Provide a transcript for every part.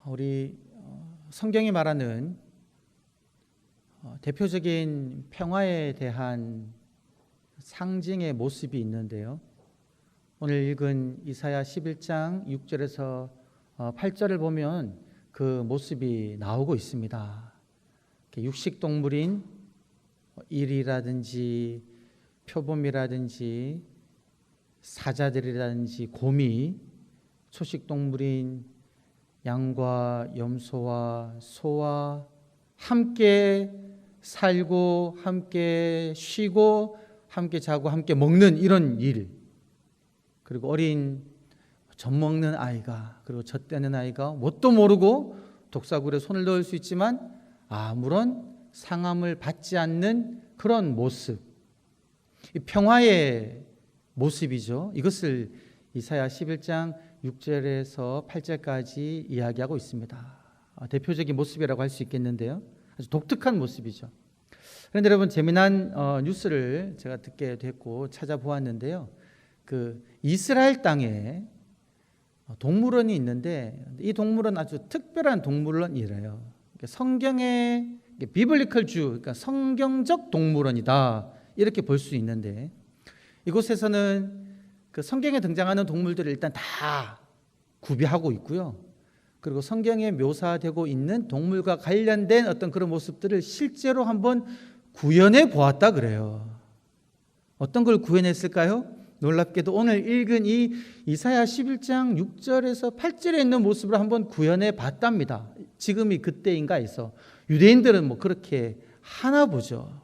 우리 성경이 말하는 대표적인 평화에 대한 상징의 모습이 있는데요. 오늘 읽은 이사야 11장 6절에서 8절을 보면 그 모습이 나오고 있습니다. 육식동물인 일이라든지 표범이라든지 사자들이라든지 곰이, 초식동물인 양과 염소와 소와 함께 살고 함께 쉬고 함께 자고 함께 먹는 이런 일, 그리고 어린 젖먹는 아이가, 그리고 젖대는 아이가 뭣도 모르고 독사굴에 손을 넣을 수 있지만 아무런 상함을 받지 않는 그런 모습, 이 평화의 모습이죠. 이것을 이사야 11장 6절에서 8절까지 이야기하고 있습니다. 대표적인 모습이라고 할 수 있겠는데요. 아주 독특한 모습이죠. 그런데 여러분, 재미난 뉴스를 제가 듣게 됐고 찾아보았는데요. 그 이스라엘 땅에 동물원이 있는데 이 동물원 아주 특별한 동물원이래요. 성경의 비블리컬 주, 그러니까 성경적 동물원이다, 이렇게 볼 수 있는데, 이곳에서는 그 성경에 등장하는 동물들을 일단 다 구비하고 있고요. 그리고 성경에 묘사되고 있는 동물과 관련된 어떤 그런 모습들을 실제로 한번 구현해 보았다 그래요. 어떤 걸 구현했을까요? 놀랍게도 오늘 읽은 이 이사야 11장 6절에서 8절에 있는 모습을 한번 구현해 봤답니다. 지금이 그때인가 해서. 유대인들은 뭐 그렇게 하나 보죠.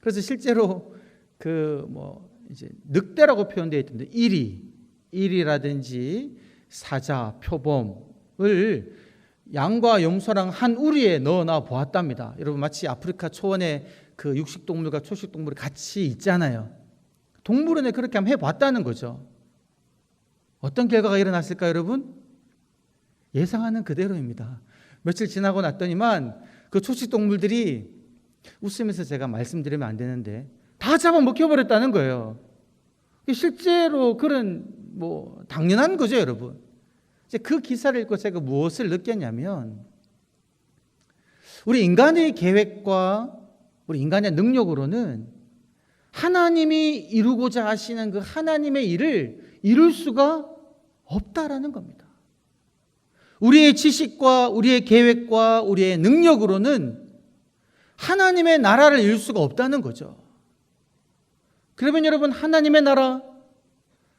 그래서 실제로 이제 늑대라고 표현되어 있던데 일이라든지 사자, 표범을 양과 염소랑 한 우리에 넣어놔 보았답니다. 여러분, 마치 아프리카 초원에 그 육식동물과 초식동물이 같이 있잖아요. 동물원에 그렇게 한번 해봤다는 거죠. 어떤 결과가 일어났을까요, 여러분? 예상하는 그대로입니다. 며칠 지나고 났더니만 그 초식동물들이, 웃으면서 제가 말씀드리면 안 되는데, 다 잡아먹혀버렸다는 거예요. 실제로 그런 당연한 거죠, 여러분. 이제 그 기사를 읽고 제가 무엇을 느꼈냐면, 우리 인간의 계획과 우리 인간의 능력으로는 하나님이 이루고자 하시는 그 하나님의 일을 이룰 수가 없다라는 겁니다. 우리의 지식과 우리의 계획과 우리의 능력으로는 하나님의 나라를 이룰 수가 없다는 거죠. 그러면 여러분, 하나님의 나라,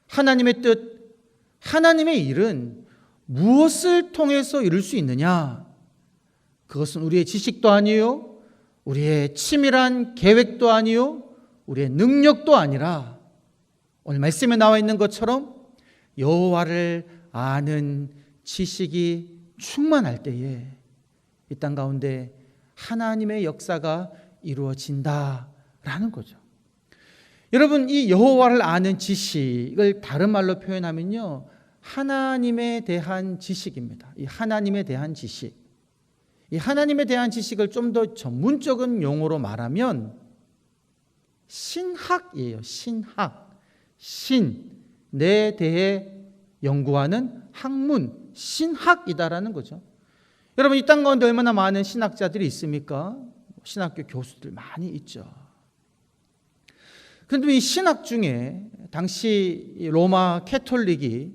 하나님의 뜻, 하나님의 일은 무엇을 통해서 이룰 수 있느냐? 그것은 우리의 지식도 아니요, 우리의 치밀한 계획도 아니요, 우리의 능력도 아니라 오늘 말씀에 나와 있는 것처럼 여호와를 아는 지식이 충만할 때에 이 땅 가운데 하나님의 역사가 이루어진다라는 거죠. 여러분, 이 여호와를 아는 지식을 다른 말로 표현하면요, 하나님에 대한 지식입니다. 이 하나님에 대한 지식, 이 하나님에 대한 지식을 좀 더 전문적인 용어로 말하면 신학이에요. 신학, 신에 대해 연구하는 학문, 신학이다라는 거죠. 여러분, 이 땅 가운데 얼마나 많은 신학자들이 있습니까? 신학교 교수들 많이 있죠. 그런데 이 신학 중에 당시 로마 캐톨릭이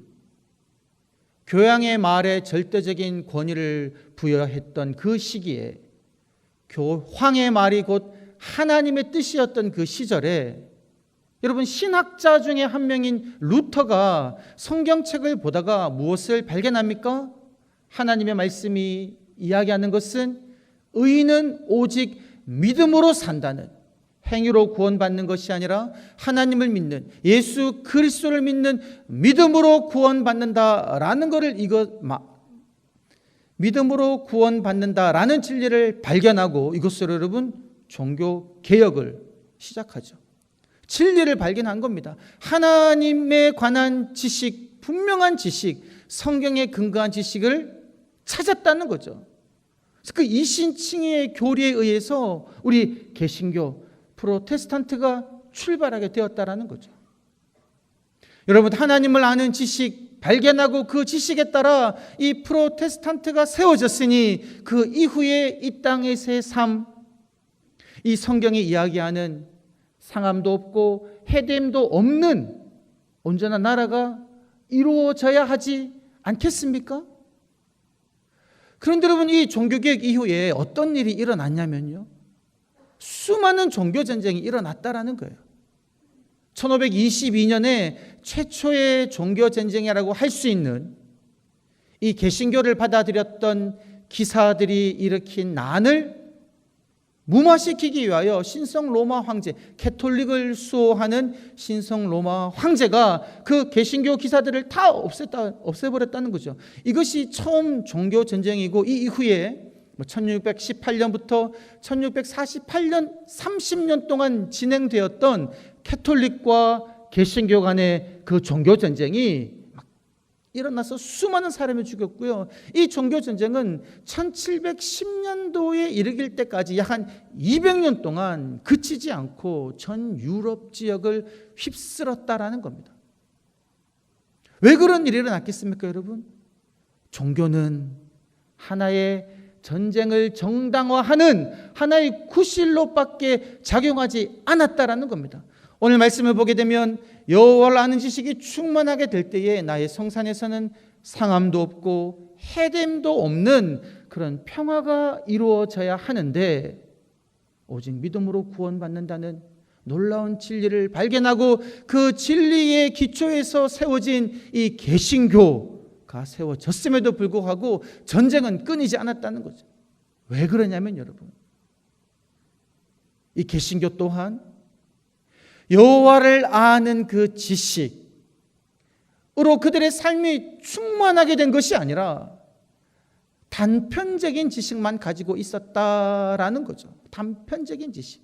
교양의 말에 절대적인 권위를 부여했던 그 시기에, 교황의 말이 곧 하나님의 뜻이었던 그 시절에, 여러분, 신학자 중에 한 명인 루터가 성경책을 보다가 무엇을 발견합니까? 하나님의 말씀이 이야기하는 것은 의인은 오직 믿음으로 산다는, 행위로 구원받는 것이 아니라 하나님을 믿는, 예수 그리스도를 믿는 믿음으로 구원받는다라는 것을, 믿음으로 구원받는다라는 진리를 발견하고, 이것으로 여러분 종교 개혁을 시작하죠. 진리를 발견한 겁니다. 하나님에 관한 지식, 분명한 지식, 성경에 근거한 지식을 찾았다는 거죠. 그 이신칭의의 교리에 의해서 우리 개신교, 프로테스탄트가 출발하게 되었다라는 거죠. 여러분, 하나님을 아는 지식, 발견하고 그 지식에 따라 이 프로테스탄트가 세워졌으니 그 이후에 이 땅에서의 삶, 이 성경이 이야기하는 상함도 없고 해됨도 없는 온전한 나라가 이루어져야 하지 않겠습니까? 그런데 여러분, 이 종교개혁 이후에 어떤 일이 일어났냐면요, 수많은 종교전쟁이 일어났다라는 거예요. 1522년에 최초의 종교전쟁이라고 할 수 있는 이 개신교를 받아들였던 기사들이 일으킨 난을 무마시키기 위하여 신성 로마 황제, 캐톨릭을 수호하는 신성 로마 황제가 그 개신교 기사들을 다 없애버렸다는 거죠. 이것이 처음 종교 전쟁이고, 이 이후에 1618년부터 1648년 30년 동안 진행되었던 캐톨릭과 개신교 간의 그 종교 전쟁이 일어나서 수많은 사람이 죽였고요. 이 종교 전쟁은 1710년도에 이르길 때까지 약 한 200년 동안 그치지 않고 전 유럽 지역을 휩쓸었다라는 겁니다. 왜 그런 일이 일어났겠습니까, 여러분? 종교는 하나의 전쟁을 정당화하는 하나의 구실로밖에 작용하지 않았다라는 겁니다. 오늘 말씀을 보게 되면 여호와를 아는 지식이 충만하게 될 때에 나의 성산에서는 상함도 없고 해됨도 없는 그런 평화가 이루어져야 하는데, 오직 믿음으로 구원받는다는 놀라운 진리를 발견하고 그 진리의 기초에서 세워진 이 개신교가 세워졌음에도 불구하고 전쟁은 끊이지 않았다는 거죠. 왜 그러냐면 여러분, 이 개신교 또한 여호와를 아는 그 지식으로 그들의 삶이 충만하게 된 것이 아니라 단편적인 지식만 가지고 있었다라는 거죠. 단편적인 지식.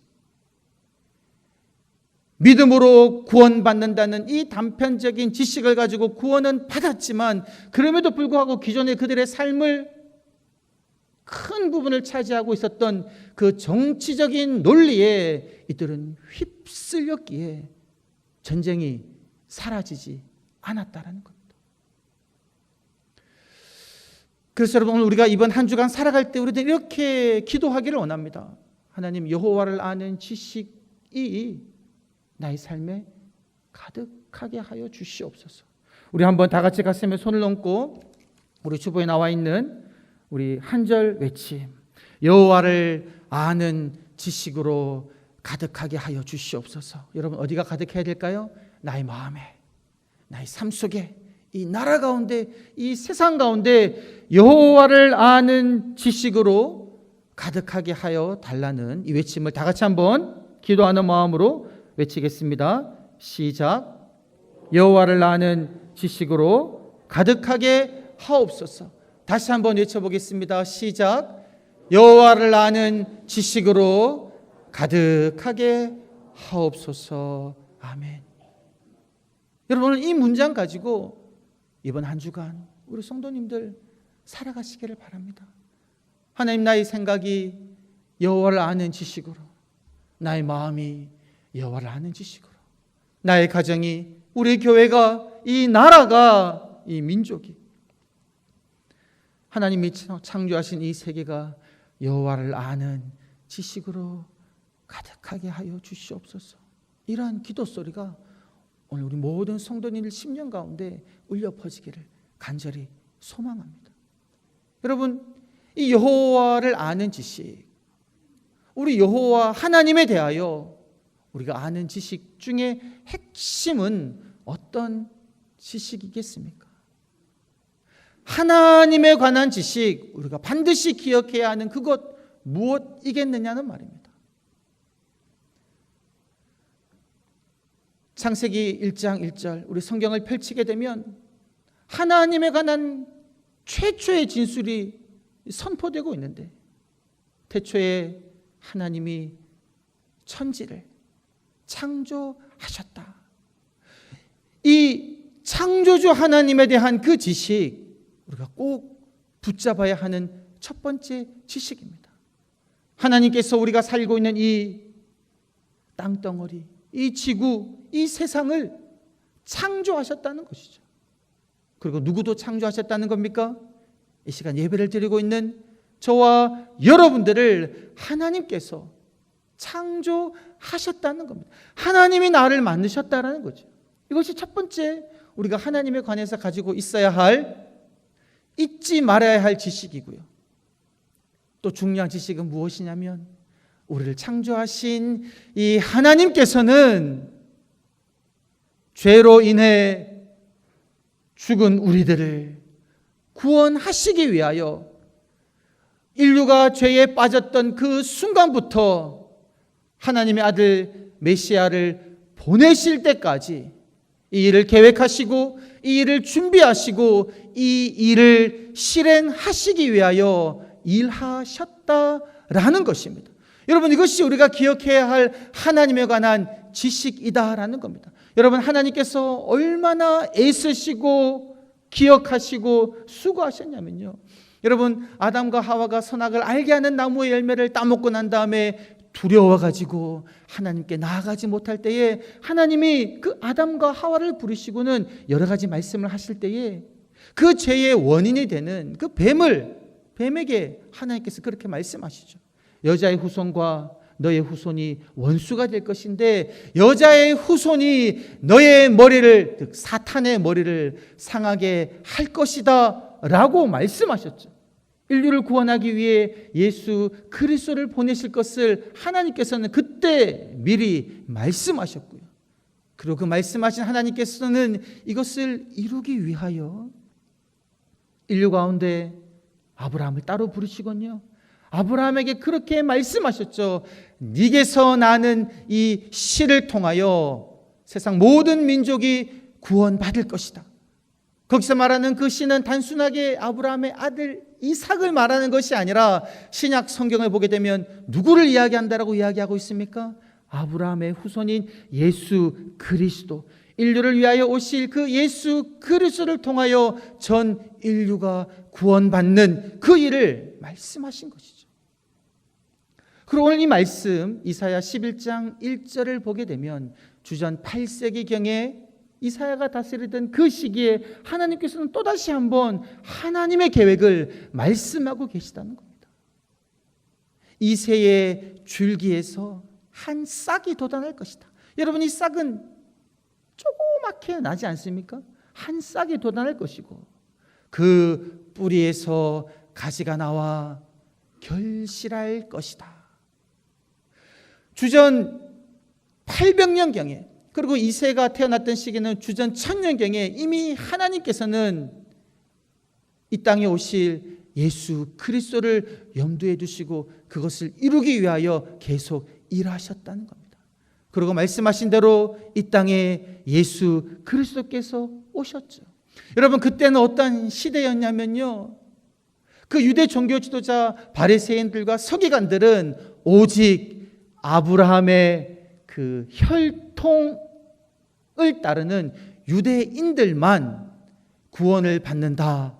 믿음으로 구원받는다는 이 단편적인 지식을 가지고 구원은 받았지만, 그럼에도 불구하고 기존의 그들의 삶을 큰 부분을 차지하고 있었던 그 정치적인 논리에 이들은 휩쓸렸기에 전쟁이 사라지지 않았다라는 겁니다. 그래서 여러분, 오늘 우리가 이번 한 주간 살아갈 때 우리는 이렇게 기도하기를 원합니다. 하나님, 여호와를 아는 지식이 나의 삶에 가득하게 하여 주시옵소서. 우리 한번 다 같이 가슴에 손을 얹고 우리 주보에 나와 있는 우리 한 절 외침, 여호와를 아는 지식으로 가득하게 하여 주시옵소서. 여러분, 어디가 가득해야 될까요? 나의 마음에, 나의 삶 속에, 이 나라 가운데, 이 세상 가운데 여호와를 아는 지식으로 가득하게 하여 달라는 이 외침을 다 같이 한번 기도하는 마음으로 외치겠습니다. 시작. 여호와를 아는 지식으로 가득하게 하옵소서. 다시 한번 외쳐보겠습니다. 시작. 여호와를 아는 지식으로 가득하게 하옵소서. 아멘. 여러분, 오늘 이 문장 가지고 이번 한 주간 우리 성도님들 살아가시기를 바랍니다. 하나님, 나의 생각이 여호와를 아는 지식으로, 나의 마음이 여호와를 아는 지식으로, 나의 가정이, 우리 교회가, 이 나라가, 이 민족이, 하나님이 창조하신 이 세계가 여호와를 아는 지식으로 가득하게 하여 주시옵소서. 이러한 기도 소리가 오늘 우리 모든 성도님들 심령 가운데 울려 퍼지기를 간절히 소망합니다. 여러분, 이 여호와를 아는 지식, 우리 여호와 하나님에 대하여 우리가 아는 지식 중에 핵심은 어떤 지식이겠습니까? 하나님에 관한 지식, 우리가 반드시 기억해야 하는 그것 무엇이겠느냐는 말입니다. 창세기 1장 1절 우리 성경을 펼치게 되면 하나님에 관한 최초의 진술이 선포되고 있는데, 태초에 하나님이 천지를 창조하셨다. 이 창조주 하나님에 대한 그 지식, 우리가 꼭 붙잡아야 하는 첫 번째 지식입니다. 하나님께서 우리가 살고 있는 이 땅덩어리, 이 지구, 이 세상을 창조하셨다는 것이죠. 그리고 누구도 창조하셨다는 겁니까? 이 시간 예배를 드리고 있는 저와 여러분들을 하나님께서 창조하셨다는 겁니다. 하나님이 나를 만드셨다는 거죠. 이것이 첫 번째 우리가 하나님에 관해서 가지고 있어야 할, 잊지 말아야 할 지식이고요. 또 중요한 지식은 무엇이냐면 우리를 창조하신 이 하나님께서는 죄로 인해 죽은 우리들을 구원하시기 위하여 인류가 죄에 빠졌던 그 순간부터 하나님의 아들 메시아를 보내실 때까지 이 일을 계획하시고 이 일을 준비하시고 이 일을 실행하시기 위하여 일하셨다라는 것입니다. 여러분, 이것이 우리가 기억해야 할 하나님에 관한 지식이다라는 겁니다. 여러분, 하나님께서 얼마나 애쓰시고 기억하시고 수고하셨냐면요, 여러분, 아담과 하와가 선악을 알게 하는 나무의 열매를 따먹고 난 다음에 두려워가지고 하나님께 나아가지 못할 때에 하나님이 그 아담과 하와를 부르시고는 여러 가지 말씀을 하실 때에 그 죄의 원인이 되는 그 뱀에게 하나님께서 그렇게 말씀하시죠. 여자의 후손과 너의 후손이 원수가 될 것인데 여자의 후손이 너의 머리를, 즉 사탄의 머리를 상하게 할 것이다 라고 말씀하셨죠. 인류를 구원하기 위해 예수 그리스도를 보내실 것을 하나님께서는 그때 미리 말씀하셨고요. 그리고 그 말씀하신 하나님께서는 이것을 이루기 위하여 인류 가운데 아브라함을 따로 부르시군요. 아브라함에게 그렇게 말씀하셨죠. 네게서 나는 이 씨를 통하여 세상 모든 민족이 구원받을 것이다. 거기서 말하는 그 씨는 단순하게 아브라함의 아들 이삭을 말하는 것이 아니라 신약 성경을 보게 되면 누구를 이야기한다라고 이야기하고 있습니까? 아브라함의 후손인 예수 그리스도, 인류를 위하여 오실 그 예수 그리스도를 통하여 전 인류가 구원받는 그 일을 말씀하신 것이죠. 그리고 오늘 이 말씀 이사야 11장 1절을 보게 되면 주전 8세기경에 이사야가 다스리던 그 시기에 하나님께서는 또다시 한번 하나님의 계획을 말씀하고 계시다는 겁니다. 이새의 줄기에서 한 싹이 돋아날 것이다. 여러분, 이 싹은 조그맣게 나지 않습니까? 한 싹이 돋아날 것이고 그 뿌리에서 가지가 나와 결실할 것이다. 주전 800년경에, 그리고 이새가 태어났던 시기는 주전 1000년경에 이미 하나님께서는 이 땅에 오실 예수 그리스도를 염두에 두시고 그것을 이루기 위하여 계속 일하셨다는 겁니다. 그리고 말씀하신 대로 이 땅에 예수 그리스도께서 오셨죠. 여러분, 그때는 어떤 시대였냐면요, 그 유대 종교 지도자 바리새인들과 서기관들은 오직 아브라함의 그 혈통을 따르는 유대인들만 구원을 받는다,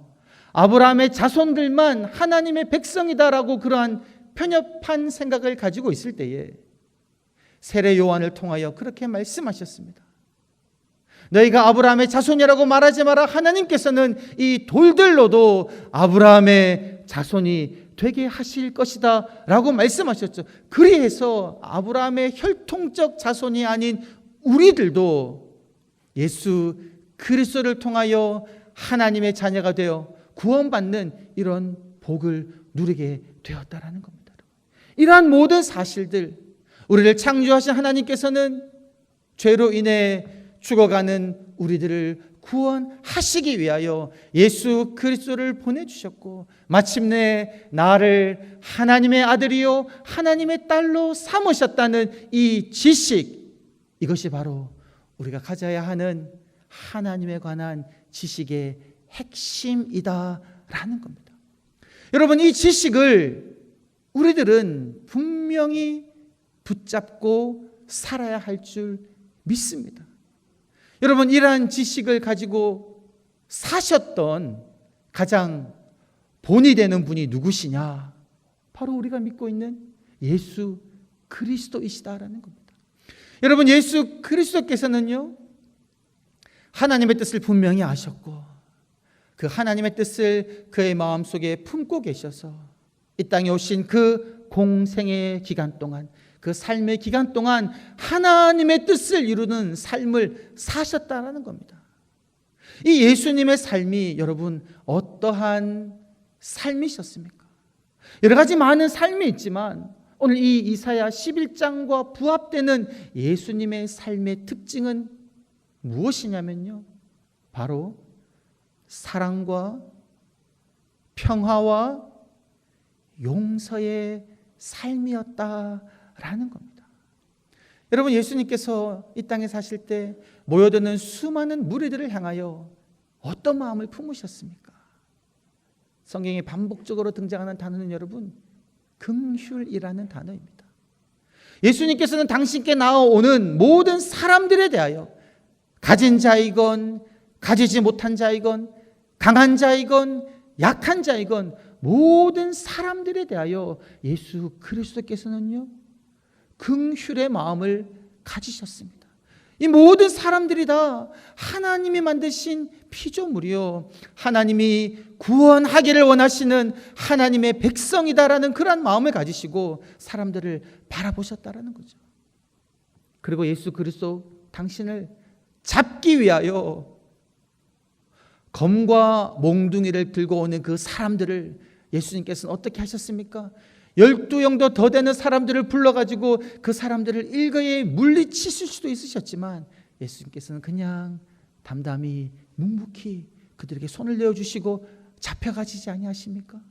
아브라함의 자손들만 하나님의 백성이다라고 그러한 편협한 생각을 가지고 있을 때에 세례 요한을 통하여 그렇게 말씀하셨습니다. 너희가 아브라함의 자손이라고 말하지 마라. 하나님께서는 이 돌들로도 아브라함의 자손이 되게 하실 것이다 라고 말씀하셨죠. 그리해서 아브라함의 혈통적 자손이 아닌 우리들도 예수 그리스도를 통하여 하나님의 자녀가 되어 구원받는 이런 복을 누리게 되었다라는 겁니다. 이러한 모든 사실들, 우리를 창조하신 하나님께서는 죄로 인해 죽어가는 우리들을 구원하시기 위하여 예수 그리스도를 보내주셨고 마침내 나를 하나님의 아들이요 하나님의 딸로 삼으셨다는 이 지식, 이것이 바로 우리가 가져야 하는 하나님에 관한 지식의 핵심이다라는 겁니다. 여러분, 이 지식을 우리들은 분명히 붙잡고 살아야 할 줄 믿습니다. 여러분, 이러한 지식을 가지고 사셨던 가장 본이 되는 분이 누구시냐? 바로 우리가 믿고 있는 예수 그리스도이시다라는 겁니다. 여러분, 예수 그리스도께서는요, 하나님의 뜻을 분명히 아셨고 그 하나님의 뜻을 그의 마음속에 품고 계셔서 이 땅에 오신 그 공생의 기간 동안, 그 삶의 기간 동안 하나님의 뜻을 이루는 삶을 사셨다는 겁니다. 이 예수님의 삶이 여러분 어떠한 삶이셨습니까? 여러 가지 많은 삶이 있지만 오늘 이 이사야 11장과 부합되는 예수님의 삶의 특징은 무엇이냐면요, 바로 사랑과 평화와 용서의 삶이었다라는 겁니다. 여러분, 예수님께서 이 땅에 사실 때 모여드는 수많은 무리들을 향하여 어떤 마음을 품으셨습니까? 성경에 반복적으로 등장하는 단어는 여러분 긍휼이라는 단어입니다. 예수님께서는 당신께 나아오는 모든 사람들에 대하여 가진 자이건 가지지 못한 자이건 강한 자이건 약한 자이건 모든 사람들에 대하여 예수 그리스도께서는요 긍휼의 마음을 가지셨습니다. 이 모든 사람들이 다 하나님이 만드신 피조물이요, 하나님이 구원하기를 원하시는 하나님의 백성이다라는 그러한 마음을 가지시고 사람들을 바라보셨다라는 거죠. 그리고 예수 그리스도 당신을 잡기 위하여 검과 몽둥이를 들고 오는 그 사람들을 예수님께서는 어떻게 하셨습니까? 12영도 더 되는 사람들을 불러가지고 그 사람들을 일거에 물리치실 수도 있으셨지만 예수님께서는 그냥 담담히 묵묵히 그들에게 손을 내어주시고 잡혀가시지 아니하십니까?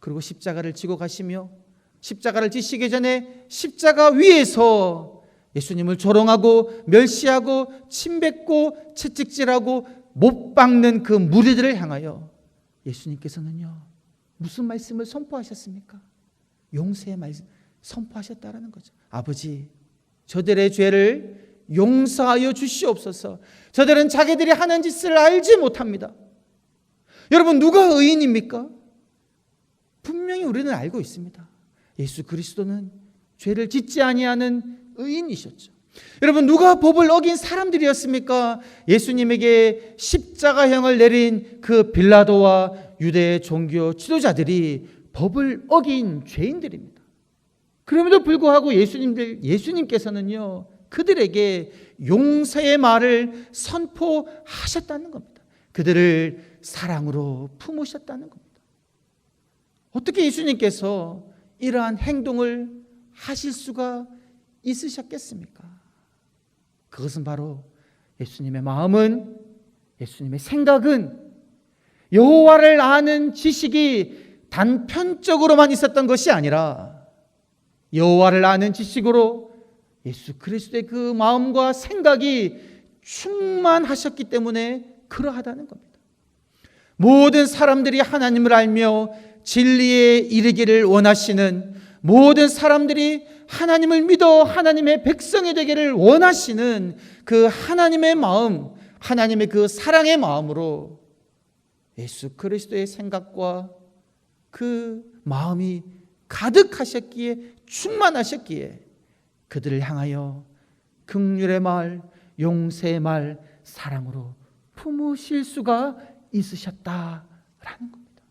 그리고 십자가를 지고 가시며 십자가를 지시기 전에 십자가 위에서 예수님을 조롱하고 멸시하고 침뱉고 채찍질하고 못 박는 그 무리들을 향하여 예수님께서는요 무슨 말씀을 선포하셨습니까? 용서의 말씀 선포하셨다라는 거죠. 아버지, 저들의 죄를 용서하여 주시옵소서. 저들은 자기들이 하는 짓을 알지 못합니다. 여러분, 누가 의인입니까? 분명히 우리는 알고 있습니다. 예수 그리스도는 죄를 짓지 아니하는 의인이셨죠. 여러분, 누가 법을 어긴 사람들이었습니까? 예수님에게 십자가형을 내린 그 빌라도와 유대 종교 지도자들이 법을 어긴 죄인들입니다. 그럼에도 불구하고 예수님께서는요 그들에게 용서의 말을 선포하셨다는 겁니다. 그들을 사랑으로 품으셨다는 겁니다. 어떻게 예수님께서 이러한 행동을 하실 수가 있으셨겠습니까? 그것은 바로 예수님의 마음은, 예수님의 생각은 여호와를 아는 지식이 단편적으로만 있었던 것이 아니라 여호와를 아는 지식으로 예수 그리스도의 그 마음과 생각이 충만하셨기 때문에 그러하다는 겁니다. 모든 사람들이 하나님을 알며 진리에 이르기를 원하시는, 모든 사람들이 하나님을 믿어 하나님의 백성이 되기를 원하시는 그 하나님의 마음, 하나님의 그 사랑의 마음으로 예수 그리스도의 생각과 그 마음이 가득하셨기에, 충만하셨기에 그들을 향하여 긍휼의 말, 용서의 말, 사랑으로 품으실 수가 있으셨다라는 겁니다.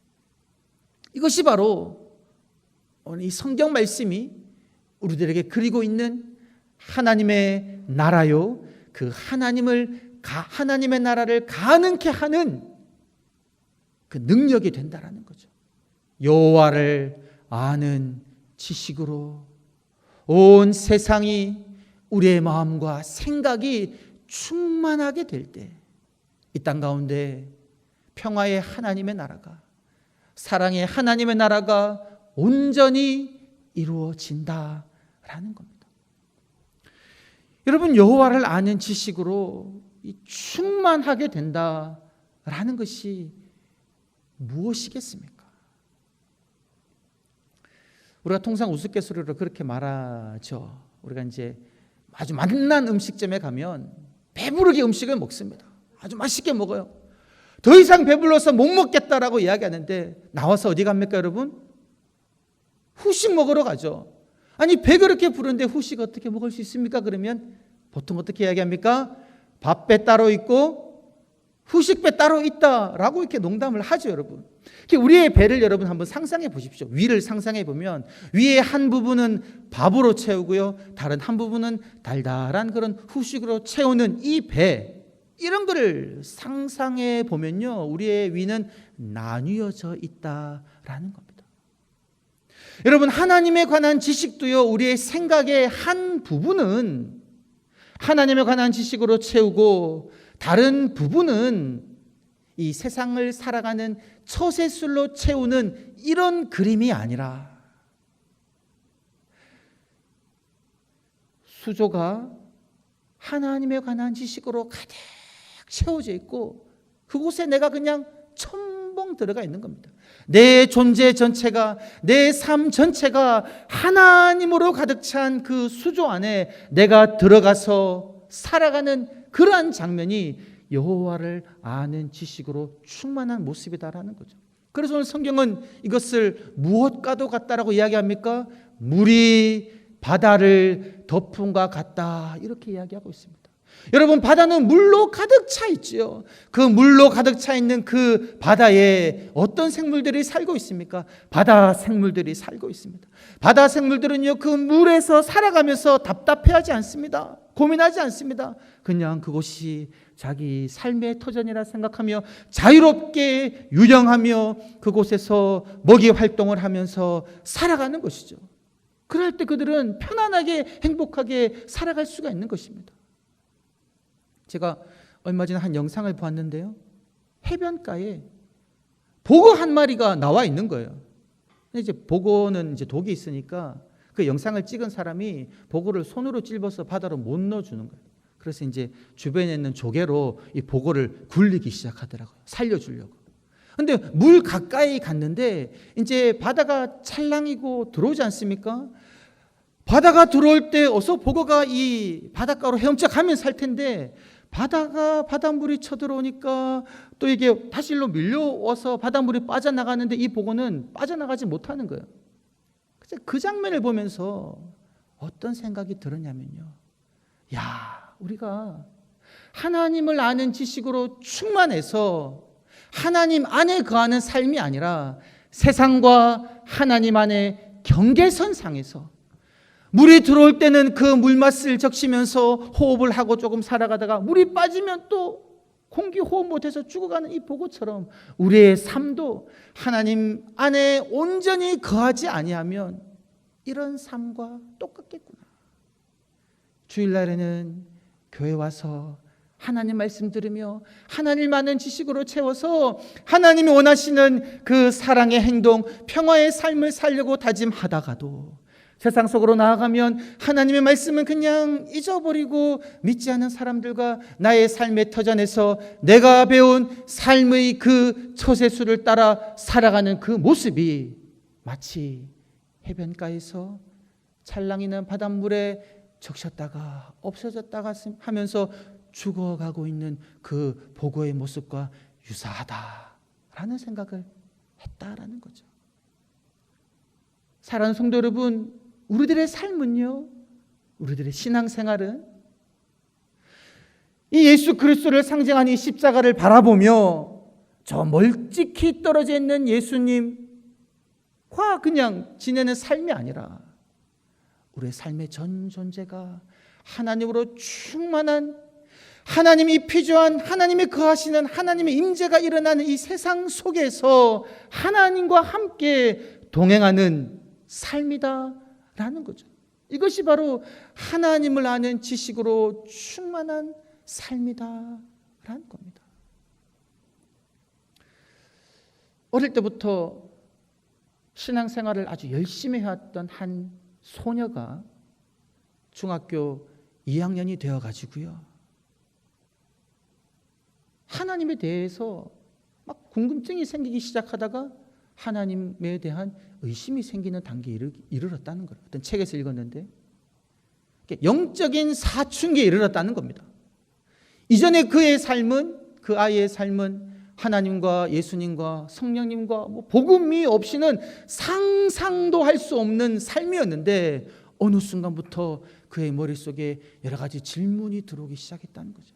이것이 바로 오늘 이 성경 말씀이 우리들에게 그리고 있는 하나님의 나라요, 그 하나님의 나라를 가능케 하는 그 능력이 된다라는 거죠. 여호와를 아는 지식으로 온 세상이 우리의 마음과 생각이 충만하게 될 때 이 땅 가운데 평화의 하나님의 나라가, 사랑의 하나님의 나라가 온전히 이루어진다라는 겁니다. 여러분, 여호와를 아는 지식으로 충만하게 된다라는 것이 무엇이겠습니까? 우리가 통상 우스갯소리로 그렇게 말하죠. 우리가 이제 아주 맛난 음식점에 가면 배부르게 음식을 먹습니다. 아주 맛있게 먹어요. 더 이상 배불러서 못 먹겠다라고 이야기하는데 나와서 어디 갑니까, 여러분? 후식 먹으러 가죠. 아니, 배 그렇게 부른데 후식 어떻게 먹을 수 있습니까? 그러면 보통 어떻게 이야기합니까? 밥배 따로 있고 후식배 따로 있다라고 이렇게 농담을 하죠, 여러분. 우리의 배를 여러분 한번 상상해 보십시오. 위를 상상해 보면 위에 한 부분은 밥으로 채우고요, 다른 한 부분은 달달한 그런 후식으로 채우는 이 배, 이런 거를 상상해 보면요, 우리의 위는 나뉘어져 있다라는 겁니다. 여러분, 하나님에 관한 지식도요, 우리의 생각의 한 부분은 하나님에 관한 지식으로 채우고 다른 부분은 이 세상을 살아가는 처세술로 채우는 이런 그림이 아니라, 수조가 하나님에 관한 지식으로 가득 채워져 있고 그곳에 내가 그냥 첨벙 들어가 있는 겁니다. 내 존재 전체가, 내 삶 전체가 하나님으로 가득 찬 그 수조 안에 내가 들어가서 살아가는 그러한 장면이 여호와를 아는 지식으로 충만한 모습이다라는 거죠. 그래서 오늘 성경은 이것을 무엇과도 같다라고 이야기합니까? 물이 바다를 덮음과 같다, 이렇게 이야기하고 있습니다. 여러분, 바다는 물로 가득 차 있지요. 그 물로 가득 차 있는 그 바다에 어떤 생물들이 살고 있습니까? 바다 생물들이 살고 있습니다. 바다 생물들은요, 그 물에서 살아가면서 답답해하지 않습니다. 고민하지 않습니다. 그냥 그곳이 자기 삶의 터전이라 생각하며 자유롭게 유영하며 그곳에서 먹이 활동을 하면서 살아가는 것이죠. 그럴 때 그들은 편안하게 행복하게 살아갈 수가 있는 것입니다. 제가 얼마 전에 한 영상을 보았는데요, 해변가에 보고 한 마리가 나와 있는 거예요. 이제 보고는 이제 독이 있으니까 그 영상을 찍은 사람이 보고를 손으로 찝어서 바다로 못 넣어주는 거예요. 그래서 이제 주변에 있는 조개로 이 보고를 굴리기 시작하더라고요. 살려주려고. 근데 물 가까이 갔는데 이제 바다가 찰랑이고 들어오지 않습니까? 바다가 들어올 때 어서 보고가 이 바닷가로 헤엄쳐 가면 살 텐데, 바닷물이 쳐들어오니까 또 이게 다시 일로 밀려와서 바닷물이 빠져나가는데 이 보고는 빠져나가지 못하는 거예요. 그 장면을 보면서 어떤 생각이 들었냐면요, 야, 우리가 하나님을 아는 지식으로 충만해서 하나님 안에 거하는 삶이 아니라 세상과 하나님 안의 경계선상에서 물이 들어올 때는 그 물맛을 적시면서 호흡을 하고 조금 살아가다가 물이 빠지면 또 공기 호흡 못해서 죽어가는 이 보고처럼 우리의 삶도 하나님 안에 온전히 거하지 아니하면 이런 삶과 똑같겠구나. 주일날에는 교회 와서 하나님 말씀 들으며 하나님 아는 지식으로 채워서 하나님이 원하시는 그 사랑의 행동, 평화의 삶을 살려고 다짐하다가도 세상 속으로 나아가면 하나님의 말씀은 그냥 잊어버리고 믿지 않는 사람들과 나의 삶의 터전에서 내가 배운 삶의 그 처세술을 따라 살아가는 그 모습이 마치 해변가에서 찰랑이는 바닷물에 적셨다가 없어졌다가 하면서 죽어가고 있는 그 보고의 모습과 유사하다라는 생각을 했다라는 거죠. 사랑하는 성도 여러분, 우리들의 삶은요, 우리들의 신앙생활은 이 예수 그리스도를 상징하는 이 십자가를 바라보며 저 멀찍이 떨어져 있는 예수님과 그냥 지내는 삶이 아니라 우리의 삶의 전 존재가 하나님으로 충만한, 하나님이 피조한, 하나님이 거하시는 하나님의 임재가 일어나는 이 세상 속에서 하나님과 함께 동행하는 삶이다라는 거죠. 이것이 바로 하나님을 아는 지식으로 충만한 삶이다라는 겁니다. 어릴 때부터 신앙생활을 아주 열심히 해왔던 한 소녀가 중학교 2학년이 되어가지고요, 하나님에 대해서 막 궁금증이 생기기 시작하다가 하나님에 대한 의심이 생기는 단계에 이르렀다는 거예요. 어떤 책에서 읽었는데 영적인 사춘기에 이르렀다는 겁니다. 이전에 그의 삶은, 그 아이의 삶은 하나님과 예수님과 성령님과 복음이 없이는 상상도 할 수 없는 삶이었는데 어느 순간부터 그의 머릿속에 여러 가지 질문이 들어오기 시작했다는 거죠.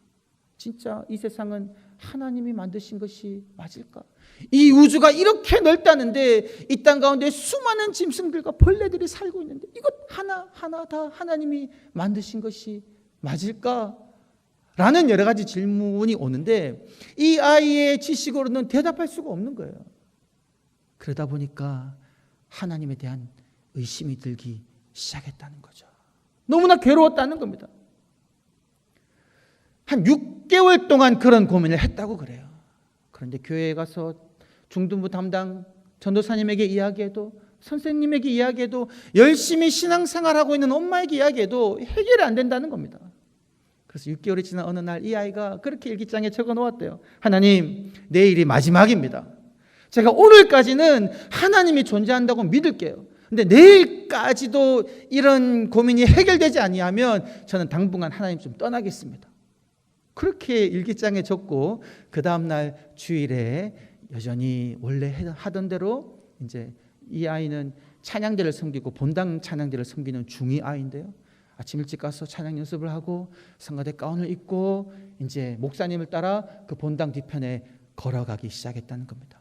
진짜 이 세상은 하나님이 만드신 것이 맞을까? 이 우주가 이렇게 넓다는데 이 땅 가운데 수많은 짐승들과 벌레들이 살고 있는데 이것 하나하나 다 하나님이 만드신 것이 맞을까? 라는 여러 가지 질문이 오는데 이 아이의 지식으로는 대답할 수가 없는 거예요. 그러다 보니까 하나님에 대한 의심이 들기 시작했다는 거죠. 너무나 괴로웠다는 겁니다. 한 6개월 동안 그런 고민을 했다고 그래요. 그런데 교회에 가서 중등부 담당 전도사님에게 이야기해도, 선생님에게 이야기해도, 열심히 신앙생활하고 있는 엄마에게 이야기해도 해결이 안 된다는 겁니다. 그래서 6개월이 지난 어느 날 이 아이가 그렇게 일기장에 적어 놓았대요. 하나님, 내일이 마지막입니다. 제가 오늘까지는 하나님이 존재한다고 믿을게요. 근데 내일까지도 이런 고민이 해결되지 아니하면 저는 당분간 하나님 좀 떠나겠습니다. 그렇게 일기장에 적고 그 다음날 주일에 여전히 원래 하던 대로 이제 이 아이는 찬양대를 섬기고 본당 찬양대를 섬기는 중2 아이인데요. 아침 일찍 가서 찬양 연습을 하고 성가대 가운을 입고 이제 목사님을 따라 그 본당 뒤편에 걸어가기 시작했다는 겁니다.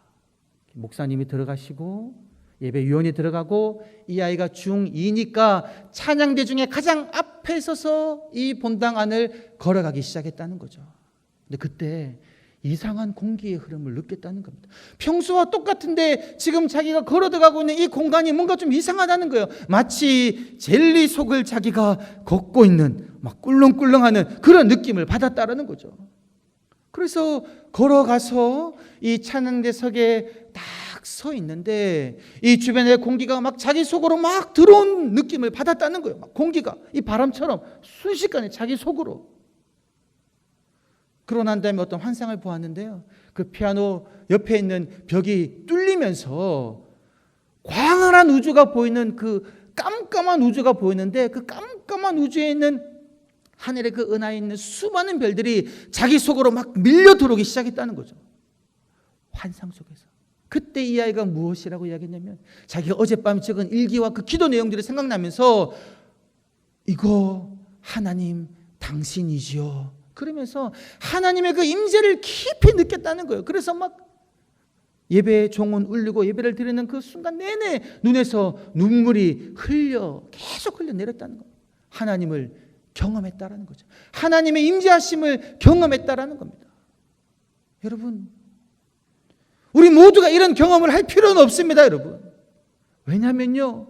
목사님이 들어가시고 예배위원이 들어가고 이 아이가 중2니까 찬양대 중에 가장 앞에 서서 이 본당 안을 걸어가기 시작했다는 거죠. 근데 그때 이상한 공기의 흐름을 느꼈다는 겁니다. 평소와 똑같은데 지금 자기가 걸어 들어가고 있는 이 공간이 뭔가 좀 이상하다는 거예요. 마치 젤리 속을 자기가 걷고 있는 막 꿀렁꿀렁하는 그런 느낌을 받았다라는 거죠. 그래서 걸어가서 이 찬양대석에 딱 서 있는데 이 주변의 공기가 막 자기 속으로 막 들어온 느낌을 받았다는 거예요. 막 공기가 이 바람처럼 순식간에 자기 속으로. 그러고 난 다음에 어떤 환상을 보았는데요. 그 피아노 옆에 있는 벽이 뚫리면서 광활한 우주가 보이는 그 깜깜한 우주가 보이는데 그 깜깜한 우주에 있는 하늘의 그 은하에 있는 수많은 별들이 자기 속으로 막 밀려 들어오기 시작했다는 거죠. 환상 속에서. 그때 이 아이가 무엇이라고 이야기했냐면 자기가 어젯밤 적은 일기와 그 기도 내용들이 생각나면서 이거 하나님 당신이지요. 그러면서 하나님의 그 임재를 깊이 느꼈다는 거예요. 그래서 막 예배의 종은 울리고 예배를 드리는 그 순간 내내 눈에서 눈물이 계속 흘러내렸다는 거예요. 하나님을 경험했다라는 거죠. 하나님의 임재하심을 경험했다라는 겁니다. 여러분, 우리 모두가 이런 경험을 할 필요는 없습니다, 여러분. 왜냐하면요,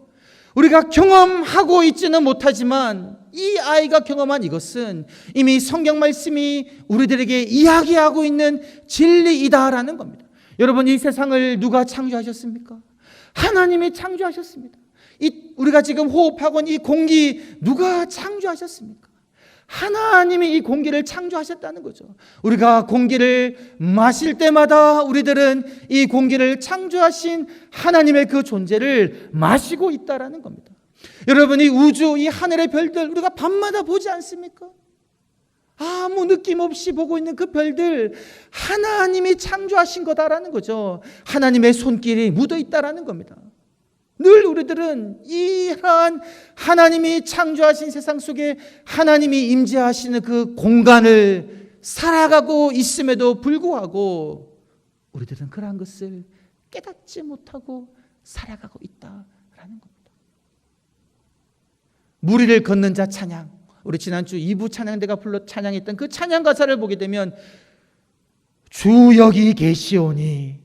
우리가 경험하고 있지는 못하지만 이 아이가 경험한 이것은 이미 성경 말씀이 우리들에게 이야기하고 있는 진리이다라는 겁니다. 여러분, 이 세상을 누가 창조하셨습니까? 하나님이 창조하셨습니다. 우리가 지금 호흡하고 있는 이 공기 누가 창조하셨습니까? 하나님이 이 공기를 창조하셨다는 거죠. 우리가 공기를 마실 때마다 우리들은 이 공기를 창조하신 하나님의 그 존재를 마시고 있다라는 겁니다. 여러분, 이 우주, 이 하늘의 별들 우리가 밤마다 보지 않습니까? 아무 느낌 없이 보고 있는 그 별들 하나님이 창조하신 거다라는 거죠. 하나님의 손길이 묻어 있다라는 겁니다. 늘 우리들은 이러한 하나님이 창조하신 세상 속에 하나님이 임재하시는 그 공간을 살아가고 있음에도 불구하고 우리들은 그러한 것을 깨닫지 못하고 살아가고 있다라는 겁니다. 무리를 걷는 자 찬양, 우리 지난주 2부 찬양대가 불러 찬양했던 그 찬양 가사를 보게 되면 주 여기 계시오니,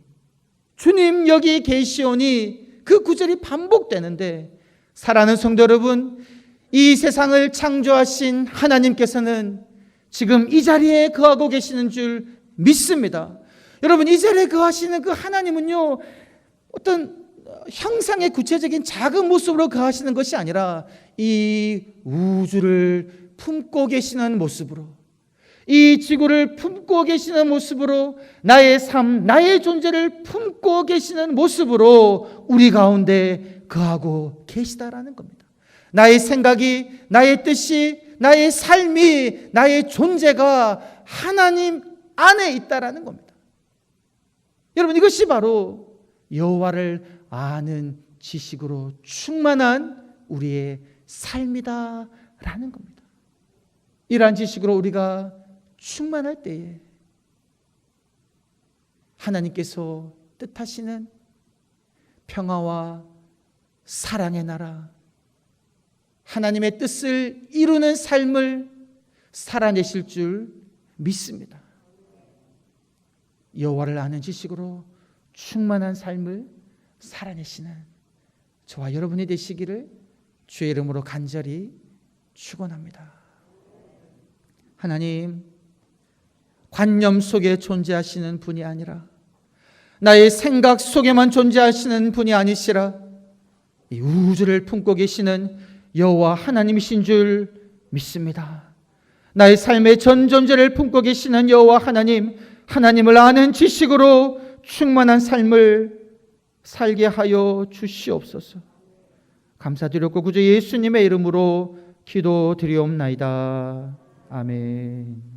주님 여기 계시오니 그 구절이 반복되는데, 사랑하는 성도 여러분, 이 세상을 창조하신 하나님께서는 지금 이 자리에 거하고 계시는 줄 믿습니다. 여러분, 이 자리에 거하시는 그 하나님은요, 어떤 형상의 구체적인 작은 모습으로 거하시는 것이 아니라 이 우주를 품고 계시는 모습으로, 이 지구를 품고 계시는 모습으로, 나의 삶, 나의 존재를 품고 계시는 모습으로 우리 가운데 거하고 계시다라는 겁니다. 나의 생각이, 나의 뜻이, 나의 삶이, 나의 존재가 하나님 안에 있다라는 겁니다. 여러분, 이것이 바로 여호와를 아는 지식으로 충만한 우리의 삶이다라는 겁니다. 이러한 지식으로 우리가 충만할 때에 하나님께서 뜻하시는 평화와 사랑의 나라, 하나님의 뜻을 이루는 삶을 살아내실 줄 믿습니다. 여호와를 아는 지식으로 충만한 삶을 살아내시는 저와 여러분이 되시기를 주의 이름으로 간절히 축원합니다. 하나님, 관념 속에 존재하시는 분이 아니라 나의 생각 속에만 존재하시는 분이 아니시라 이 우주를 품고 계시는 여호와 하나님이신 줄 믿습니다. 나의 삶의 전 존재를 품고 계시는 여호와 하나님, 하나님을 아는 지식으로 충만한 삶을 살게 하여 주시옵소서. 감사드렸고 구주 예수님의 이름으로 기도드리옵나이다. 아멘.